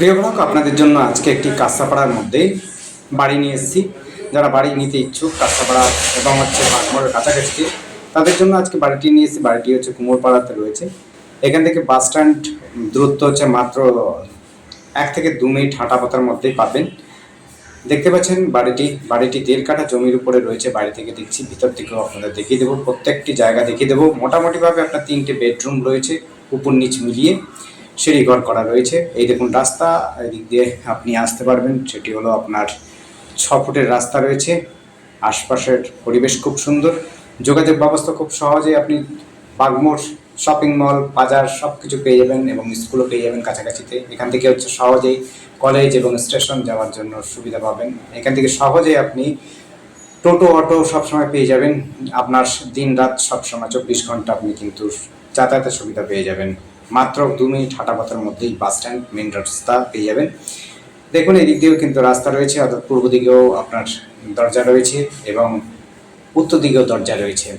প্রিয় গ্রাহক, আপনাদের জন্য আজকে একটি কাঁচাপাড়ার মধ্যে বাড়ি নিয়ে এসেছি। যারা বাড়ি নিতে ইচ্ছুক কাঁচাপাড়া এবং বাগমারের কাছাকাছি, তাদের জন্য আজকে বাড়িটি নিয়ে এসেছি। বাড়িটি কুমোরপাড়াতে রয়েছে। এখান থেকে বাস স্ট্যান্ড দূরত্ব মাত্র 1 থেকে 2 মিনিট হাঁটা পথের মধ্যেই পাবেন। দেখতে পাচ্ছেন বাড়িটি 1.5 কাঠা জমির উপরে রয়েছে। বাড়ি থেকে দেখছি, ভিতর থেকেও আপনাদের দেখিয়ে দেবো, প্রত্যেকটি জায়গা দেখিয়ে দেবো। মোটামুটিভাবে আপনার 3টে বেডরুম রয়েছে, উপর নিচ মিলিয়ে সিঁড়িঘর করা রয়েছে। এই দেখুন রাস্তা, এদিক দিয়ে আপনি আসতে পারবেন। সেটি হলো আপনার 6 ফুটের রাস্তা রয়েছে। আশপাশের পরিবেশ খুব সুন্দর, যোগাযোগ ব্যবস্থা খুব সহজে। আপনি বাগমোড় শপিং মল, বাজার সব কিছু পেয়ে যাবেন এবং স্কুলও পেয়ে যাবেন কাছাকাছিতে। এখান থেকে সহজেই কলেজ এবং স্টেশন যাওয়ার জন্য সুবিধা পাবেন। এখান থেকে সহজেই আপনি টোটো, অটো সবসময় পেয়ে যাবেন। আপনার দিন রাত সবসময় 24 ঘন্টা আপনি কিন্তু যাতায়াতের সুবিধা পেয়ে যাবেন। মাত্র 2 মিনিট হাঁটা পথের মধ্যেই বাস স্ট্যান্ড, মেন রাস্তা পেয়ে যাবেন। দেখুন এদিক দিয়েও কিন্তু রাস্তা রয়েছে, অর্থাৎ পূর্ব দিকেও আপনার দরজা রয়েছে এবং উত্তর দিকেও দরজা রয়েছে।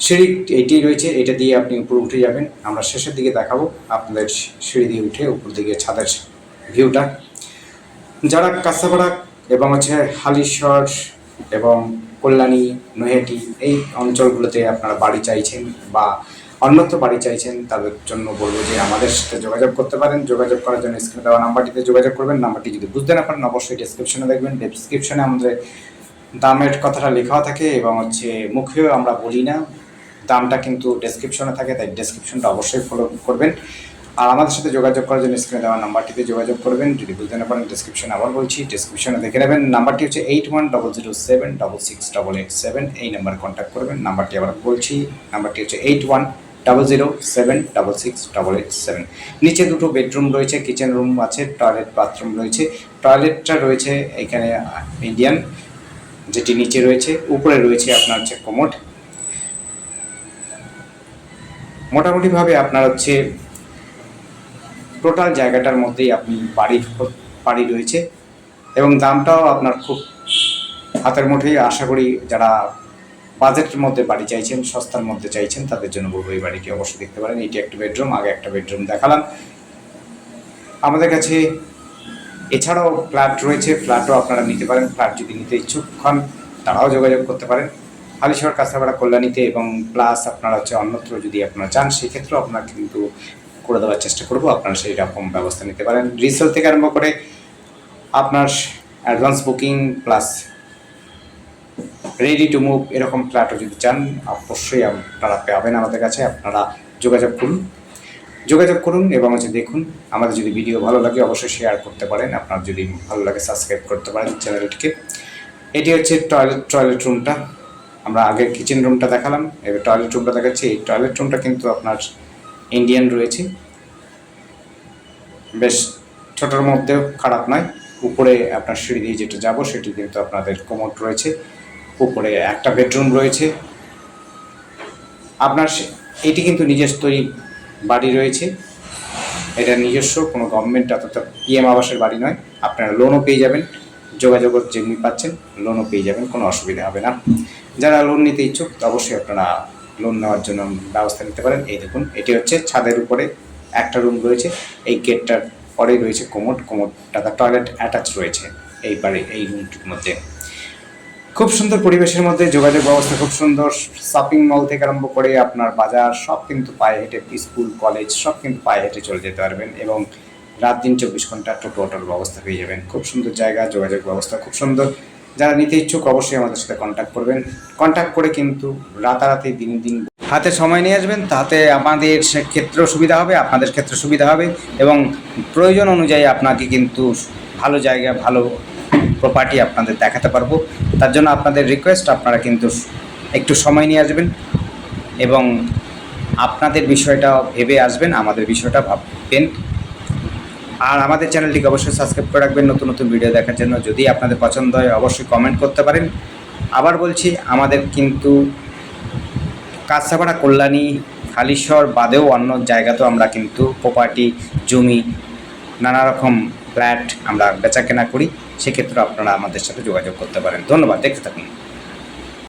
সিঁড়ি এইটি রয়েছে, এটা দিয়ে আপনি উপরে উঠে যাবেন। আমরা শেষের দিকে দেখাবো আপনাদের সিঁড়ি দিয়ে উঠে উপর দিকে ছাদের ভিউটা। যারা কাঁচাপাড়া এবং হালিশহর এবং কল্যাণী, নৈহাটি এই অঞ্চলগুলোতে আপনারা বাড়ি চাইছেন বা অন্যত্র বাড়ি চাইছেন, তাদের জন্য বলবো যে আমাদের সাথে যোগাযোগ করতে পারেন। যোগাযোগ করার জন্য স্ক্রিনে দেওয়া নাম্বারটিতে যোগাযোগ করবেন। নাম্বারটি যদি বুঝতে না পারেন অবশ্যই ডেসক্রিপশনে দেখবেন। ডেসক্রিপশনে আমাদের দামের কথাটা লেখা থাকে এবং মুখেও আমরা বলি না, দামটা কিন্তু ডেসক্রিপশনে থাকে, তাই ডেসক্রিপশনটা অবশ্যই ফলো করবেন। আর আমাদের সাথে যোগাযোগ করার জন্য স্ক্রিনে দেওয়া নাম্বারটিতে যোগাযোগ করবেন। যদি বুঝতে না পারেন ডেসক্রিপশনে আবার বলছি, ডেসক্রিপশনে দেখে নেবেন। নাম্বারটি 8100076687। এই নাম্বারে কন্ট্যাক্ট করবেন। নাম্বারটি আবার বলছি, নাম্বারটি 8100076687। নিচে 2টো বেডরুম রয়েছে, কিচেন রুম আছে, টয়লেট বাথরুম রয়েছে। টয়লেটটা রয়েছে এখানে ইন্ডিয়ান, যেটি নিচে রয়েছে। উপরে রয়েছে আপনার কমোড। মোটামুটিভাবে আপনার টোটাল জায়গাটার মধ্যেই আপনি বাড়ি রয়েছে এবং দামটাও আপনার খুব হাতের মুঠেই। আশা করি যারা বাজেটের মধ্যে বাড়ি চাইছেন, সস্তার মধ্যে চাইছেন, তাদের জন্য বলবো এই বাড়িটি অবশ্যই দেখতে পারেন। এটি একটা বেডরুম, আগে একটা বেডরুম দেখালাম। আমাদের কাছে এছাড়াও ফ্ল্যাট রয়েছে, ফ্ল্যাটও আপনারা নিতে পারেন। ফ্ল্যাট যদি নিতে ইচ্ছুক হন তারাও যোগাযোগ করতে পারেন হালিশহর, কাঁচাপাড়া, কল্যাণীতে এবং প্লাস আপনারা অন্যত্র যদি আপনারা চান সেক্ষেত্রেও আপনারা কিন্তু করে দেওয়ার চেষ্টা করবো। আপনারা সেই রকম ব্যবস্থা নিতে পারেন। রিসেল থেকে আরম্ভ করে আপনার advance booking plus ready to move এরকম ফ্ল্যাটও যদি চান অবশ্যই আপনারা পাবেন আমাদের কাছে। আপনারা যোগাযোগ করুন এবং দেখুন। আমাদের যদি ভিডিও ভালো লাগে অবশ্যই শেয়ার করতে পারেন। আপনার যদি ভালো লাগে সাবস্ক্রাইব করতে পারেন চ্যানেলটিকে। এটি টয়লেট রুমটা। আমরা আগে কিচেন রুমটা দেখালাম, এবার টয়লেট রুমটা দেখাচ্ছি। এই টয়লেট রুমটা কিন্তু আপনার ইন্ডিয়ান রয়েছে, বেশ ছোটোর মধ্যেও খারাপ নয়। উপরে আপনার সিঁড়ি দিয়ে যেটা যাবো সেটি কিন্তু আপনাদের কমোড রয়েছে। উপরে একটা বেডরুম রয়েছে আপনার। এটি কিন্তু নিজস্বই বাড়ি রয়েছে, এটা নিজস্ব, কোনো গভর্নমেন্ট অর্থাৎ পিএম আবাসের বাড়ি নয়। আপনারা লোনও পেয়ে যাবেন, যোগাযোগ যেমনি পাচ্ছেন লোনও পেয়ে যাবেন, কোনো অসুবিধা হবে না। যারা লোন নিতে ইচ্ছুক অবশ্যই আপনারা লোন নেওয়ার জন্য ব্যবস্থা নিতে পারেন। এই দেখুন এটি ছাদের উপরে একটা রুম রয়েছে। এই গেটটার পরেই রয়েছে কোমোডটা টয়লেট অ্যাটাচ রয়েছে এই রুমটির মধ্যে। খুব সুন্দর পরিবেশের মধ্যে, যোগাযোগ ব্যবস্থা খুব সুন্দর। শপিং মল থেকে আরম্ভ করে আপনার বাজার সব কিন্তু পায়ে হেঁটে, স্কুল কলেজ সব কিন্তু পায়ে হেঁটে চলে যেতে পারবেন এবং রাত দিন 24 ঘন্টা টোটোর ব্যবস্থা পেয়ে যাবেন। খুব সুন্দর জায়গা, যোগাযোগ ব্যবস্থা খুব সুন্দর। যারা নিতে ইচ্ছুক অবশ্যই আমাদের সাথে কন্ট্যাক্ট করবেন। কন্ট্যাক্ট করে কিন্তু রাতারাতি দিন হাতে সময় নিয়ে আসবেন, তাতে আমাদের ক্ষেত্রেও সুবিধা হবে, আপনাদের ক্ষেত্রে সুবিধা হবে এবং প্রয়োজন অনুযায়ী আপনাকে কিন্তু ভালো জায়গা, ভালো প্রপার্টি আপনাদের দেখাতে পারবো। তার জন্য আপনাদের রিকোয়েস্ট, আপনারা কিন্তু একটু সময় নিয়ে আসবেন এবং আপনাদের বিষয়টা ভেবে আসবেন, আমাদের বিষয়টা ভাববেন। আর আমাদের চ্যানেলটিকে অবশ্যই সাবস্ক্রাইব করে রাখবেন নতুন নতুন ভিডিও দেখার জন্য। যদি আপনাদের পছন্দ হয় অবশ্যই কমেন্ট করতে পারেন। আবার বলছি, আমাদের কিন্তু কাঁচাপাড়া, কল্যাণী, হালিশহর বাদেও অন্য জায়গাতেও আমরা কিন্তু প্রপার্টি, জমি, নানা রকম ফ্ল্যাট আমরা বেচাকেনা করি। সেক্ষেত্রে আপনারা আমাদের সাথে যোগাযোগ করতে পারেন। ধন্যবাদ, দেখতে থাকুন।